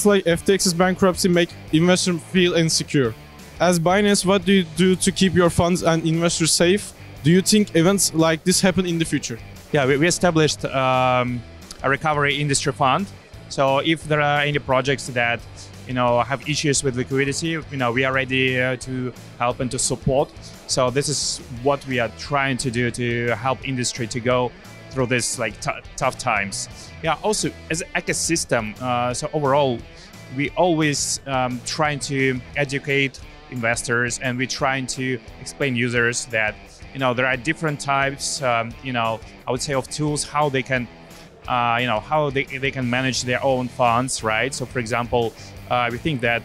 events like FTX's bankruptcy make investors feel insecure. As Binance, what do you do to keep your funds and investors safe? Do you think events like this happen in the future? Yeah, we established a recovery industry fund. So if there are any projects that have issues with liquidity, we are ready to help and to support. So this is what we are trying to do to help industry to go through this tough times. Yeah. Also, as an ecosystem, so overall, we always trying to educate investors, and we're trying to explain users that there are different types, I would say, of tools how they can, how they can manage their own funds, right? So, for example, we think that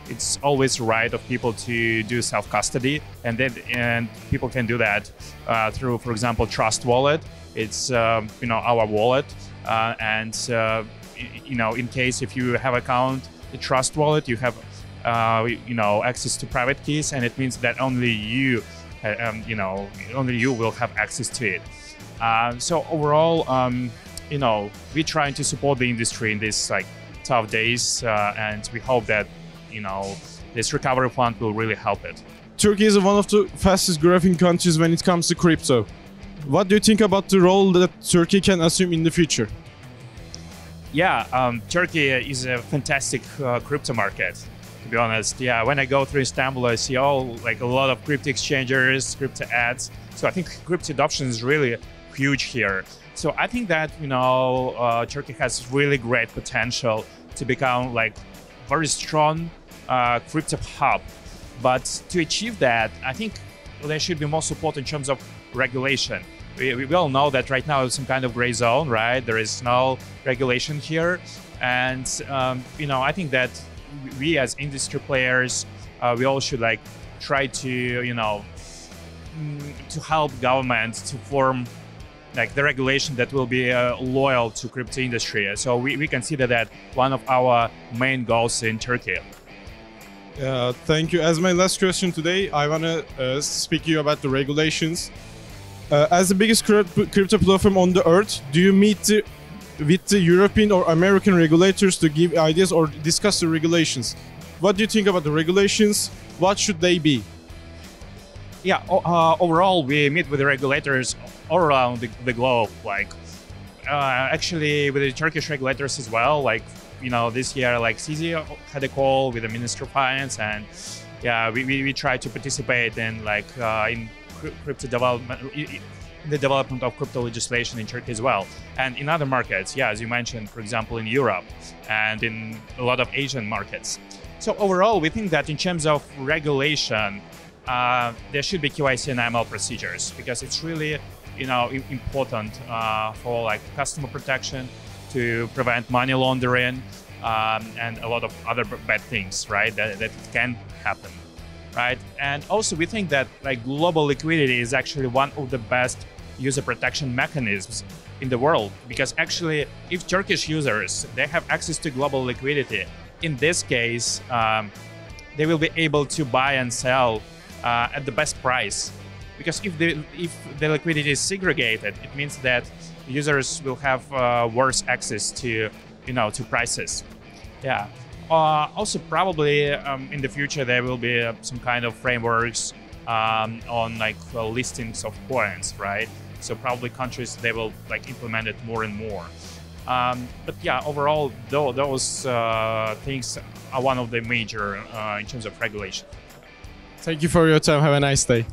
it's always right of people to do self-custody, and people can do that through, for example, Trust Wallet. It's our wallet, and in case if you have account in Trust Wallet, you have access to private keys, and it means that only you will have access to it. So overall, we're trying to support the industry in these tough days, and we hope that this recovery fund will really help it. Turkey is one of the fastest growing countries when it comes to crypto. What do you think about the role that Turkey can assume in the future? Yeah, Turkey is a fantastic crypto market, to be honest. Yeah, when I go through Istanbul, I see a lot of crypto exchangers, crypto ads. So I think crypto adoption is really huge here. So I think that Turkey has really great potential to become very strong crypto hub. But to achieve that, I think there should be more support in terms of regulation. We all know that right now it's some kind of gray zone, right? There is no regulation here, and I think that we as industry players, we all should try to to help government to form the regulation that will be loyal to crypto industry. So we consider that one of our main goals in Turkey. Thank you. As my last question today, I want to speak to you about the regulations. As the biggest crypto platform on the earth, do you meet with the European or American regulators to give ideas or discuss the regulations? What do you think about the regulations? What should they be? Yeah, overall, we meet with the regulators all around the globe. Actually, with the Turkish regulators as well. This year, CZ had a call with the Minister of Finance, and yeah, we try to participate in in crypto development, in the development of crypto legislation in Turkey as well, and in other markets. Yeah, as you mentioned, for example, in Europe and in a lot of Asian markets. So overall, we think that in terms of regulation, there should be KYC and AML procedures, because it's really important for customer protection, to prevent money laundering, and a lot of other bad things, right, that can happen, right? And also we think that global liquidity is actually one of the best user protection mechanisms in the world, because actually if Turkish users, they have access to global liquidity, in this case they will be able to buy and sell at the best price, because if the liquidity is segregated, it means that users will have worse access to to prices. Yeah. Also, probably in the future there will be some kind of frameworks on listings of coins, right? So probably countries, they will implement it more and more. But yeah, overall, those things are one of the major in terms of regulation. Thank you for your time. Have a nice day.